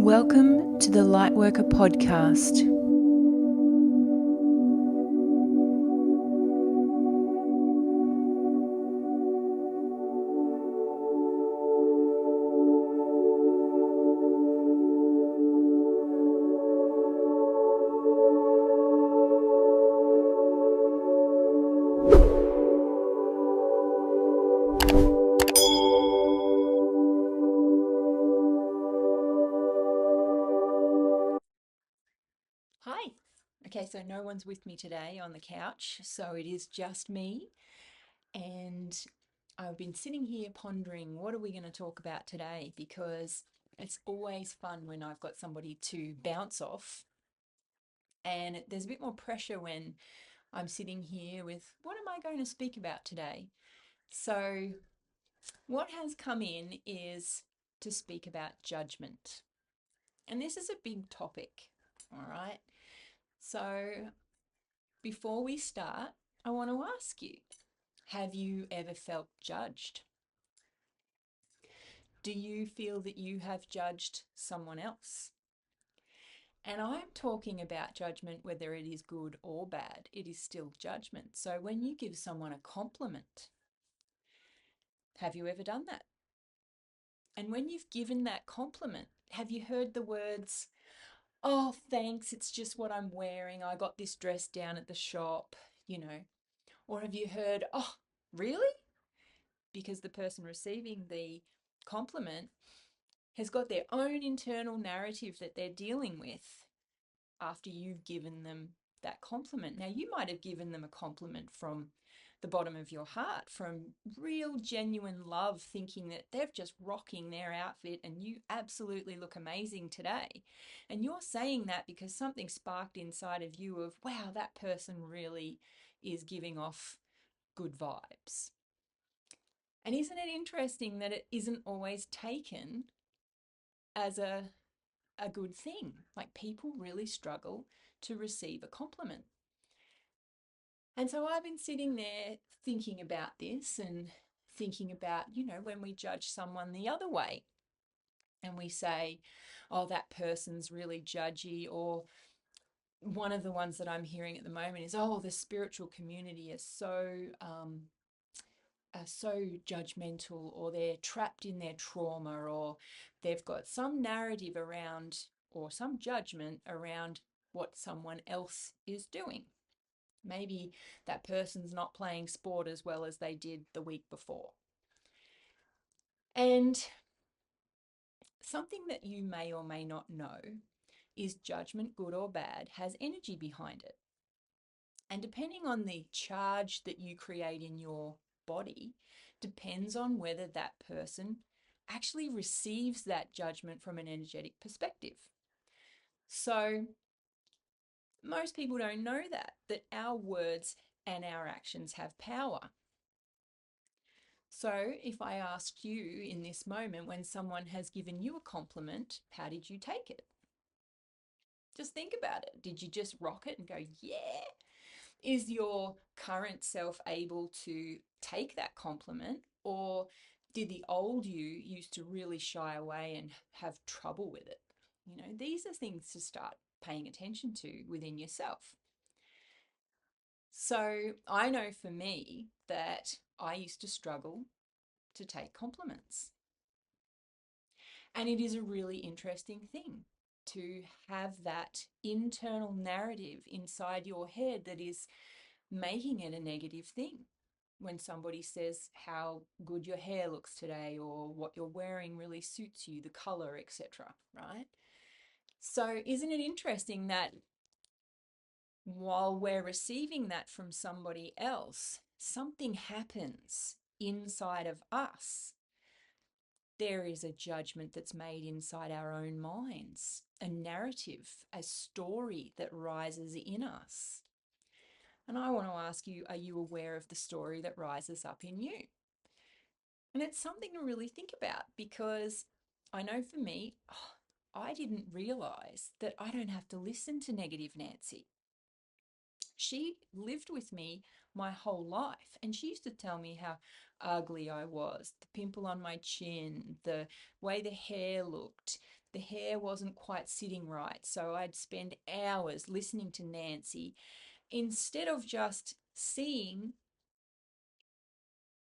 Welcome to the Lightworker Podcast. Hi. Okay, so no one's with me today on the couch, so it is just me. And I've been sitting here pondering, what are we going to talk about today? Because it's always fun when I've got somebody to bounce off. And there's a bit more pressure when I'm sitting here with, what am I going to speak about today? So, what has come in is to speak about judgment. And this is a big topic, all right? So, before we start, I want to ask you, have you ever felt judged? Do you feel that you have judged someone else? And I'm talking about judgment, whether it is good or bad, it is still judgment. So when you give someone a compliment, have you ever done that? And when you've given that compliment, have you heard the words, oh, thanks, it's just what I'm wearing. I got this dress down at the shop, you know? Or have you heard, oh, really? Because the person receiving the compliment has got their own internal narrative that they're dealing with after you've given them that compliment. Now, you might have given them a compliment from the bottom of your heart, from real genuine love, thinking that they're just rocking their outfit and you absolutely look amazing today. And you're saying that because something sparked inside of you of, wow, that person really is giving off good vibes. And isn't it interesting that it isn't always taken as a good thing? Like, people really struggle to receive a compliment. And so I've been sitting there thinking about this and thinking about, when we judge someone the other way and we say, oh, that person's really judgy, or one of the ones that I'm hearing at the moment is, oh, the spiritual community is so judgmental, or they're trapped in their trauma, or they've got some narrative around or some judgment around what someone else is doing. Maybe that person's not playing sport as well as they did the week before. And something that you may or may not know is judgment, good or bad, has energy behind it. And depending on the charge that you create in your body, depends on whether that person actually receives that judgment from an energetic perspective. So most people don't know that our words and our actions have power. So if I asked you in this moment, when someone has given you a compliment, how did you take it? Just think about it. Did you just rock it and go, yeah? Is your current self able to take that compliment, or did the old you used to really shy away and have trouble with it? These are things to start paying attention to within yourself. So I know for me that I used to struggle to take compliments. And it is a really interesting thing to have that internal narrative inside your head that is making it a negative thing. When somebody says how good your hair looks today, or what you're wearing really suits you, the color, etc., right? So isn't it interesting that while we're receiving that from somebody else, something happens inside of us? There is a judgment that's made inside our own minds, a narrative, a story that rises in us. And I want to ask you, are you aware of the story that rises up in you? And it's something to really think about, because I know for me, I didn't realize that I don't have to listen to negative Nancy. She lived with me my whole life, and she used to tell me how ugly I was, the pimple on my chin, the way the hair looked, the hair wasn't quite sitting right. So I'd spend hours listening to Nancy instead of just seeing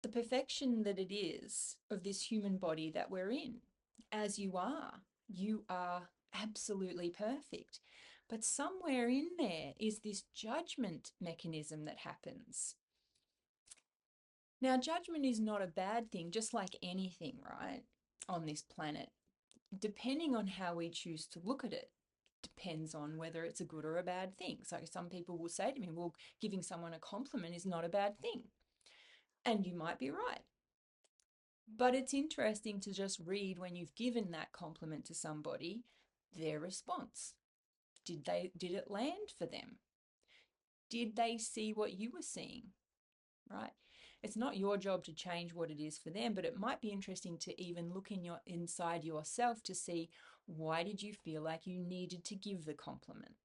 the perfection that it is of this human body that we're in. As you are absolutely perfect. But somewhere in there is this judgment mechanism that happens. Now, judgment is not a bad thing, just like anything, right, on this planet. Depending on how we choose to look at it, depends on whether it's a good or a bad thing. So some people will say to me, well, giving someone a compliment is not a bad thing. And you might be right. But it's interesting to just read when you've given that compliment to somebody, their response. Did it land for them? Did they see what you were seeing? Right? It's not your job to change what it is for them, but it might be interesting to even look inside yourself to see, why did you feel like you needed to give the compliment?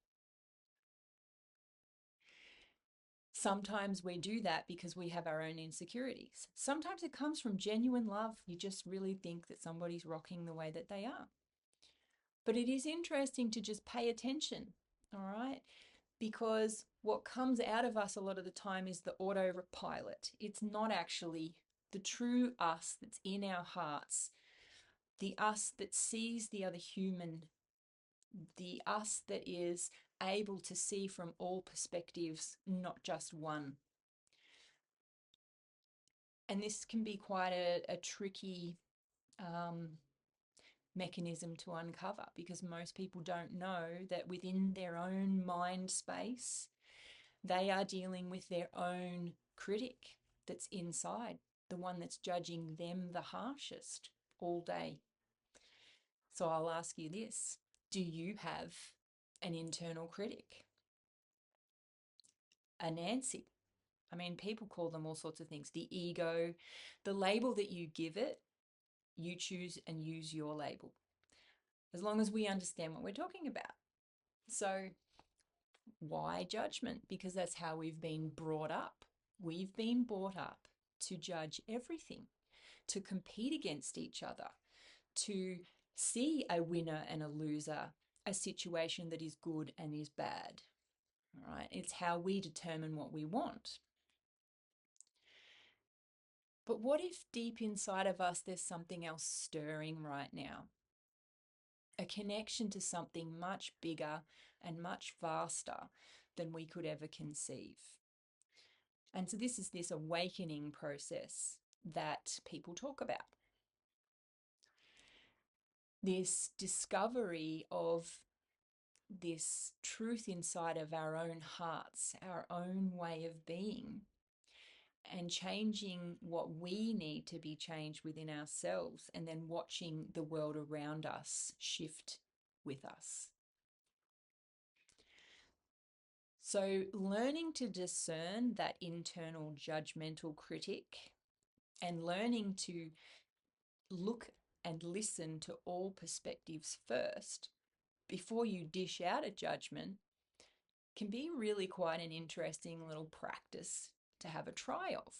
Sometimes we do that because we have our own insecurities. Sometimes it comes from genuine love. You just really think that somebody's rocking the way that they are. But it is interesting to just pay attention, all right? Because what comes out of us a lot of the time is the autopilot. It's not actually the true us that's in our hearts, the us that sees the other human, the us that is able to see from all perspectives, not just one. And this can be quite a tricky mechanism to uncover, because most people don't know that within their own mind space, they are dealing with their own critic that's inside, the one that's judging them the harshest all day. So I'll ask you this: do you have an internal critic? A Nancy? I mean, people call them all sorts of things. The ego, the label that you give it, you choose and use your label, as long as we understand what we're talking about. So why judgment? Because that's how we've been brought up. We've been brought up to judge everything, to compete against each other, to see a winner and a loser, a situation that is good and is bad. All right? It's how we determine what we want. But what if deep inside of us there's something else stirring right now? A connection to something much bigger and much vaster than we could ever conceive. And so this is this awakening process that people talk about. This discovery of this truth inside of our own hearts, our own way of being, and changing what we need to be changed within ourselves, and then watching the world around us shift with us. So learning to discern that internal judgmental critic and learning to look and listen to all perspectives first before you dish out a judgment can be really quite an interesting little practice to have a try of.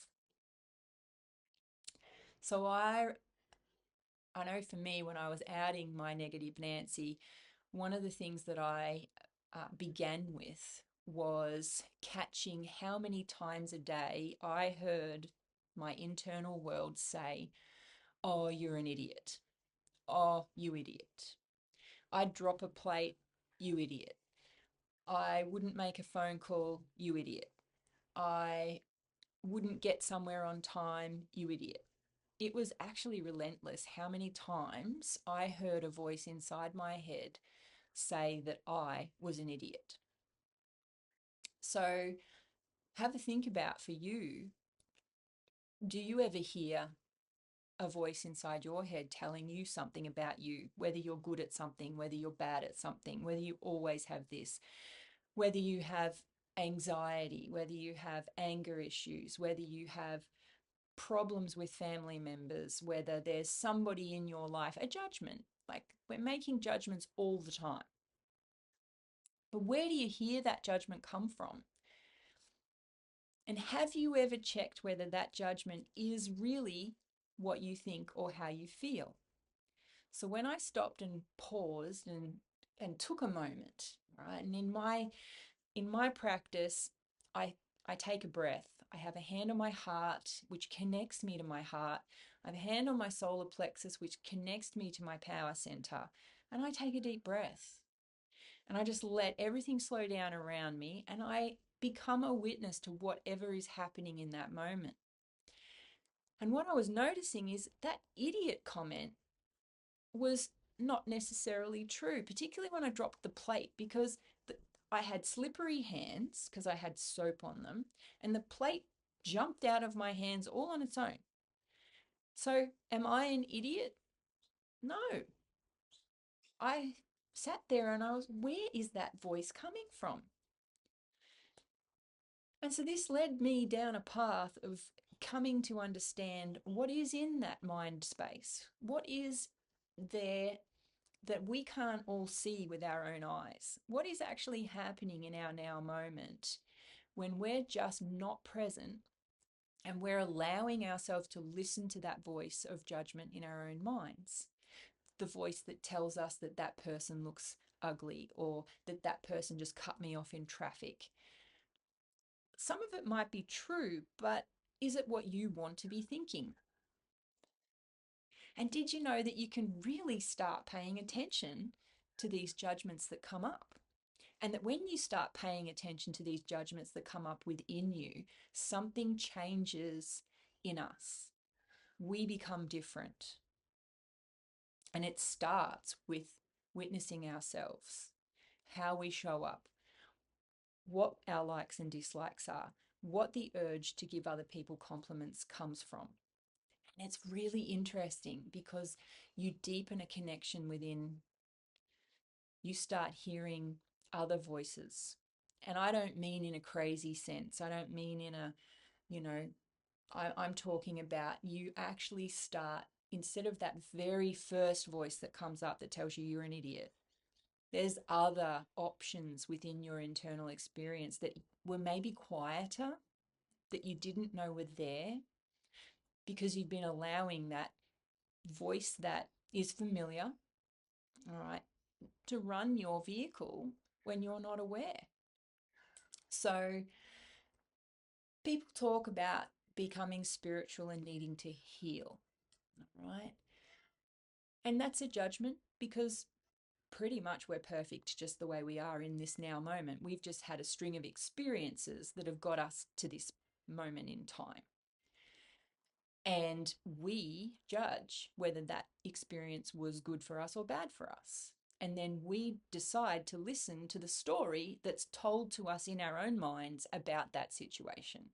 So I know for me, when I was outing my negative Nancy, one of the things that I began with was catching how many times a day I heard my internal world say, "Oh, you're an idiot. Oh, you idiot. I'd drop a plate, you idiot. I wouldn't make a phone call, you idiot. I wouldn't get somewhere on time, you idiot." It was actually relentless how many times I heard a voice inside my head say that I was an idiot. So have a think about, for you, do you ever hear a voice inside your head telling you something about you, whether you're good at something, whether you're bad at something, whether you always have this, whether you have anxiety, whether you have anger issues, whether you have problems with family members, whether there's somebody in your life, a judgment? Like, we're making judgments all the time. But where do you hear that judgment come from? And have you ever checked whether that judgment is really what you think or how you feel? So when I stopped and paused and took a moment, right? And in my practice, I I take a breath. I have a hand on my heart, which connects me to my heart. I have a hand on my solar plexus, which connects me to my power center. And I take a deep breath. And I just let everything slow down around me, and I become a witness to whatever is happening in that moment. And what I was noticing is that idiot comment was not necessarily true, particularly when I dropped the plate, because I had slippery hands because I had soap on them, and the plate jumped out of my hands all on its own. So, am I an idiot? No. I sat there and I was, where is that voice coming from? And so this led me down a path of coming to understand what is in that mind space. What is there that we can't all see with our own eyes? What is actually happening in our now moment when we're just not present and we're allowing ourselves to listen to that voice of judgment in our own minds? The voice that tells us that that person looks ugly, or that that person just cut me off in traffic. Some of it might be true, but is it what you want to be thinking? And did you know that you can really start paying attention to these judgments that come up? And that when you start paying attention to these judgments that come up within you, something changes in us. We become different. And it starts with witnessing ourselves, how we show up, what our likes and dislikes are, what the urge to give other people compliments comes from. And it's really interesting because you deepen a connection within, you start hearing other voices. And I don't mean in a crazy sense. I don't mean in a, you know, I'm talking about you actually start, instead of that very first voice that comes up that tells you you're an idiot, there's other options within your internal experience that were maybe quieter, that you didn't know were there, because you've been allowing that voice that is familiar, all right, to run your vehicle when you're not aware. So people talk about becoming spiritual and needing to heal, right? And that's a judgment, because pretty much we're perfect just the way we are in this now moment. We've just had a string of experiences that have got us to this moment in time. And we judge whether that experience was good for us or bad for us. And then we decide to listen to the story that's told to us in our own minds about that situation.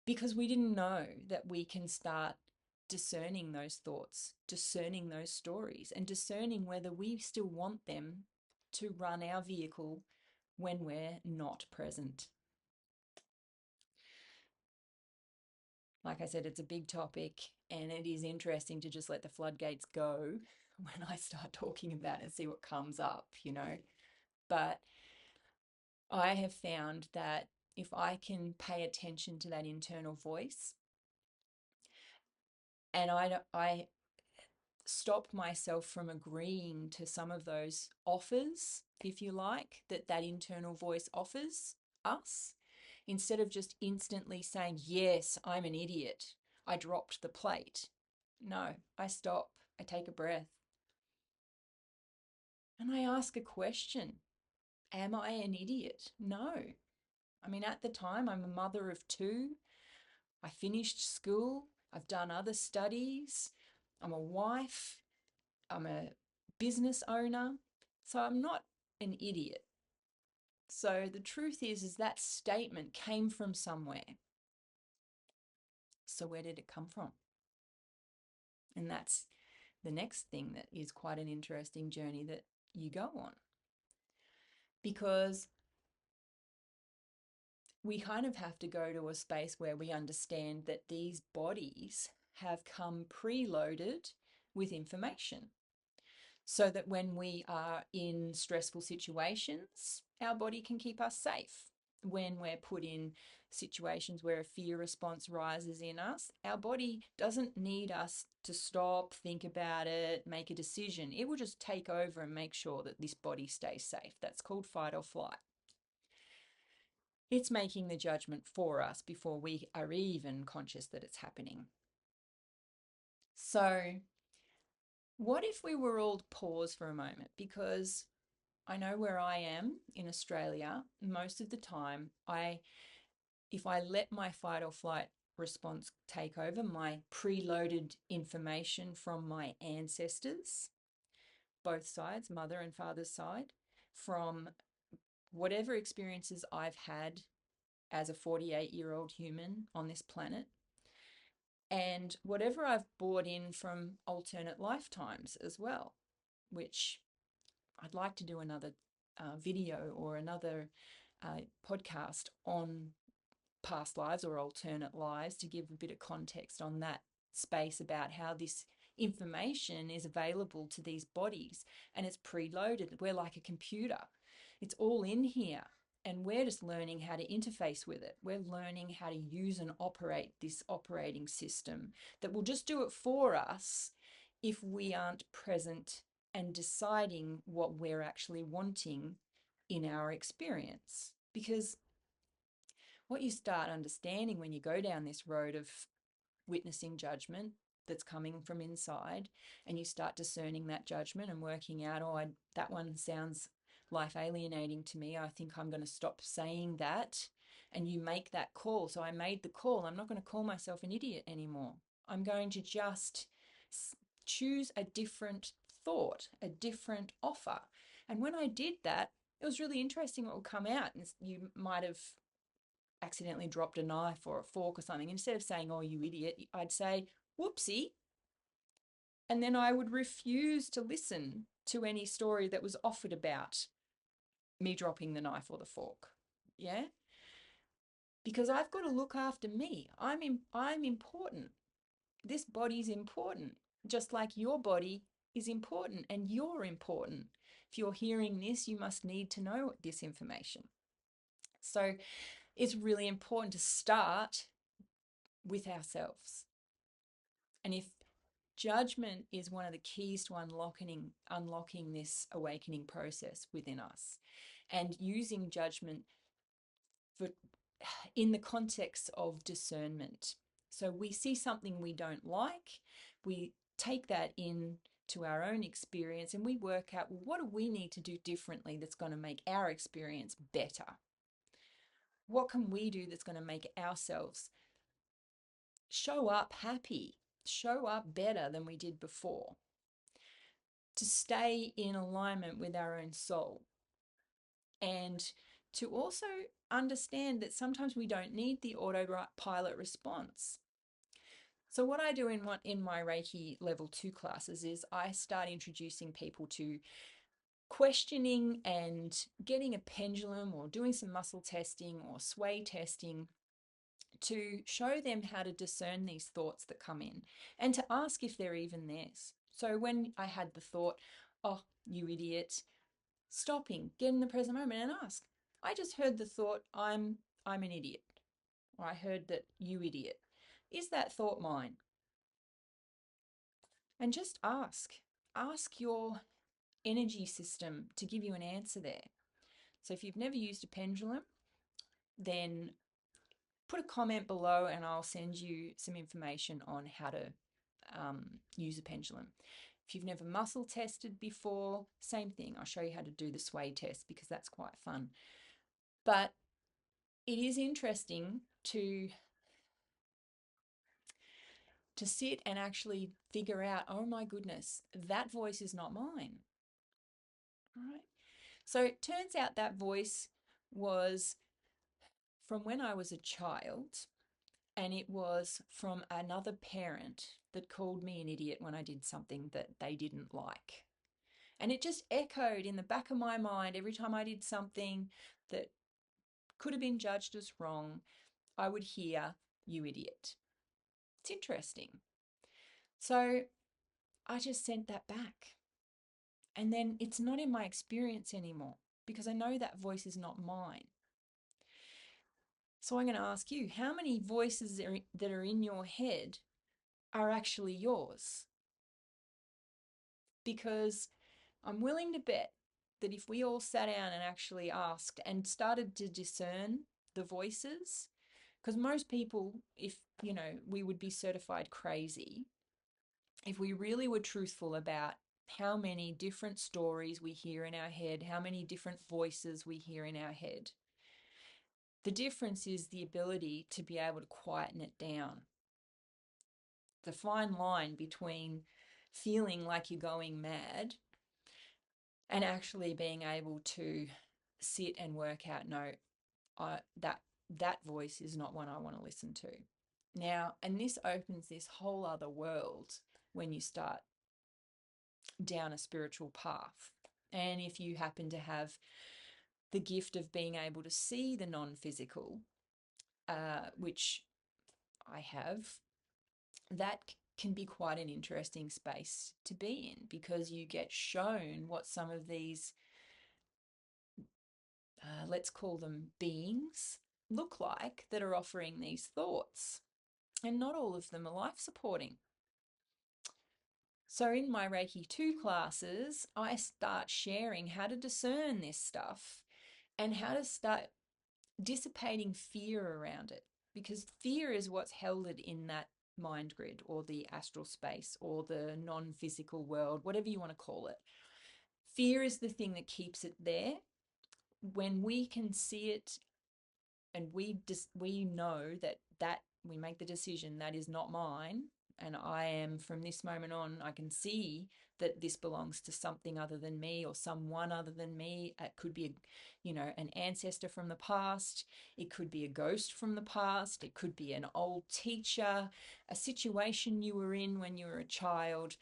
Because we didn't know that we can start discerning those thoughts, discerning those stories, and discerning whether we still want them to run our vehicle when we're not present. Like I said, it's a big topic, and it is interesting to just let the floodgates go when I start talking about it and see what comes up, you know. But I have found that if I can pay attention to that internal voice, and I stop myself from agreeing to some of those offers, if you like, that internal voice offers us, instead of just instantly saying, yes, I'm an idiot, I dropped the plate. No, I stop, I take a breath, and I ask a question. Am I an idiot? No. I mean, at the time, I'm a mother of two. I finished school. I've done other studies. I'm a wife. I'm a business owner. So I'm not an idiot. So the truth is that statement came from somewhere. So where did it come from? And that's the next thing that is quite an interesting journey that you go on. Because we kind of have to go to a space where we understand that these bodies have come preloaded with information, so that when we are in stressful situations, our body can keep us safe. when we're put in situations where a fear response rises in us, our body doesn't need us to stop, think about it, make a decision. It will just take over and make sure that this body stays safe. That's called fight or flight. It's making the judgment for us before we are even conscious that it's happening. So, what if we were all to pause for a moment? Because I know where I am in Australia, most of the time, if I let my fight or flight response take over, my preloaded information from my ancestors, both sides, mother and father's side, from whatever experiences I've had as a 48-year-old human on this planet, and whatever I've brought in from alternate lifetimes as well, which I'd like to do another video or another podcast on past lives or alternate lives to give a bit of context on that space about how this information is available to these bodies and it's preloaded. We're like a computer. It's all in here and we're just learning how to interface with it. We're learning how to use and operate this operating system that will just do it for us if we aren't present and deciding what we're actually wanting in our experience. Because what you start understanding when you go down this road of witnessing judgment that's coming from inside, and you start discerning that judgment and working out, oh, that one sounds life alienating to me. I think I'm going to stop saying that. And you make that call. So I made the call. I'm not going to call myself an idiot anymore. I'm going to just choose a different thought, a different offer. And when I did that, it was really interesting what would come out. And you might have accidentally dropped a knife or a fork or something. Instead of saying, oh, you idiot, I'd say, whoopsie. And then I would refuse to listen to any story that was offered about me dropping the knife or the fork. Yeah? Because I've got to look after me. I'm important. This body's important, just like your body is important and you're important. If you're hearing this, you must need to know this information. So it's really important to start with ourselves. And if judgment is one of the keys to unlocking this awakening process within us, and using judgment for in the context of discernment. So we see something we don't like, we take that in to our own experience and we work out, well, what do we need to do differently that's going to make our experience better? What can we do that's going to make ourselves show up happy, show up better than we did before, to stay in alignment with our own soul, and to also understand that sometimes we don't need the autopilot response. So what I do in my Reiki level 2 classes is I start introducing people to questioning and getting a pendulum or doing some muscle testing or sway testing to show them how to discern these thoughts that come in and to ask if they're even theirs. So when I had the thought, oh, you idiot, stopping, get in the present moment and ask, I just heard the thought, I'm an idiot. Or I heard that, you idiot. Is that thought mine? And just ask. Ask your energy system to give you an answer there. So if you've never used a pendulum, then put a comment below and I'll send you some information on how to use a pendulum. If you've never muscle tested before, same thing. I'll show you how to do the sway test because that's quite fun. But it is interesting to sit and actually figure out, oh my goodness, that voice is not mine. All right. So it turns out that voice was from when I was a child, and it was from another parent that called me an idiot when I did something that they didn't like. And it just echoed in the back of my mind every time I did something that could have been judged as wrong. I would hear, you idiot. It's interesting. So I just sent that back. And then it's not in my experience anymore because I know that voice is not mine. So I'm going to ask you, how many voices that are in your head are actually yours? Because I'm willing to bet that if we all sat down and actually asked and started to discern the voices, because most people, if we would be certified crazy if we really were truthful about how many different stories we hear in our head, how many different voices we hear in our head. The difference is the ability to be able to quieten it down. The fine line between feeling like you're going mad and actually being able to sit and work out, no, that voice is not one I want to listen to. Now, and this opens this whole other world when you start down a spiritual path. And if you happen to have the gift of being able to see the non-physical, which I have, that can be quite an interesting space to be in, because you get shown what some of these, let's call them beings, look like that are offering these thoughts. And not all of them are life supporting. So in my Reiki 2 classes, I start sharing how to discern this stuff and how to start dissipating fear around it, because fear is what's held it in that mind grid or the astral space or the non-physical world, whatever you want to call it. Fear is the thing that keeps it there. When we can see it and we know that we make the decision that is not mine, and I am, from this moment on, I can see that this belongs to something other than me or someone other than me. It could be an ancestor from the past, it could be a ghost from the past, it could be an old teacher, a situation you were in when you were a child.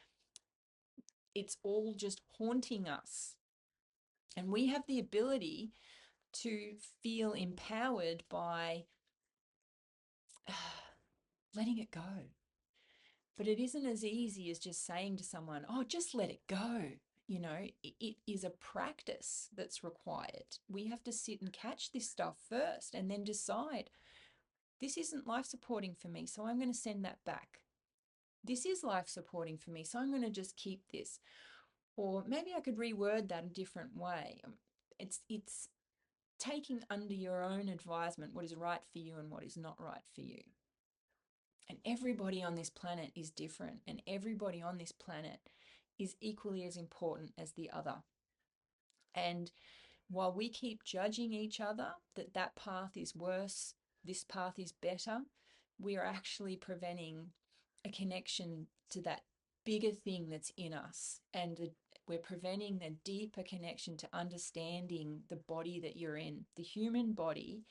It's all just haunting us, and we have the ability to feel empowered by letting it go. But it isn't as easy as just saying to someone, oh, just let it go. It is a practice that's required. We have to sit and catch this stuff first and then decide, this isn't life supporting for me, so I'm going to send that back. This is life supporting for me, so I'm going to just keep this. Or maybe I could reword that a different way. It's taking under your own advisement what is right for you and what is not right for you. And everybody on this planet is different, and everybody on this planet is equally as important as the other. And while we keep judging each other that path is worse, this path is better, we are actually preventing a connection to that bigger thing that's in us. And we're preventing the deeper connection to understanding the body that you're in. The human body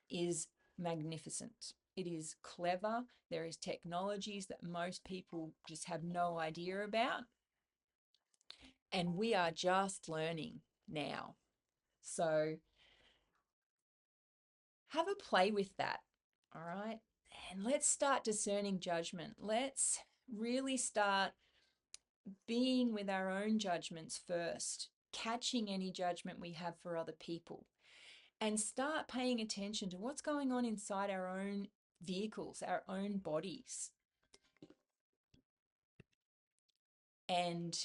is magnificent. It is clever. There is technologies that most people just have no idea about. And we are just learning now. So have a play with that. All right. And let's start discerning judgment. Let's really start being with our own judgments first, catching any judgment we have for other people, and start paying attention to what's going on inside our own vehicles, our own bodies. And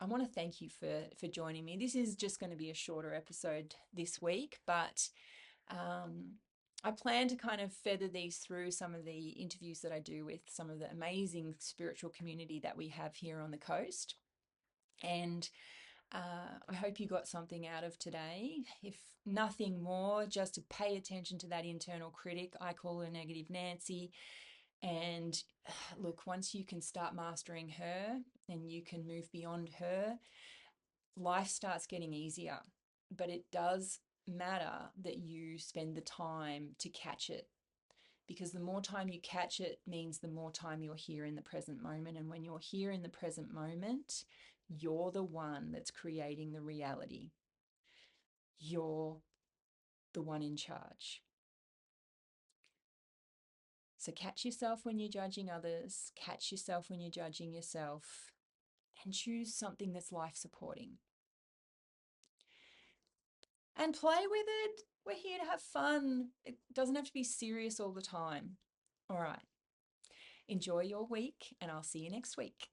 I want to thank you for joining me. This is just going to be a shorter episode this week, but I plan to kind of feather these through some of the interviews that I do with some of the amazing spiritual community that we have here on the coast. And I hope you got something out of today. If nothing more, just to pay attention to that internal critic. I call her Negative Nancy. And look, once you can start mastering her and you can move beyond her, life starts getting easier. But it does matter that you spend the time to catch it, because the more time you catch it means the more time you're here in the present moment. And when you're here in the present moment, you're the one that's creating the reality. You're the one in charge. So catch yourself when you're judging others, catch yourself when you're judging yourself, and choose something that's life supporting. and play with it. We're here to have fun. It doesn't have to be serious all the time. All right. Enjoy your week, and I'll see you next week.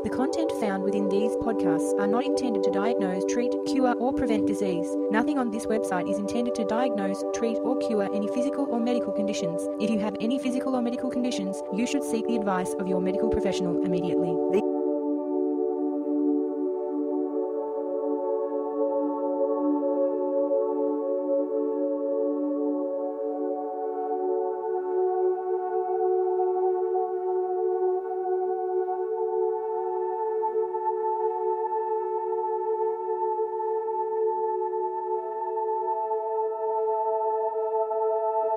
The content found within these podcasts are not intended to diagnose, treat, cure, or prevent disease. Nothing on this website is intended to diagnose, treat, or cure any physical or medical conditions. If you have any physical or medical conditions, you should seek the advice of your medical professional immediately.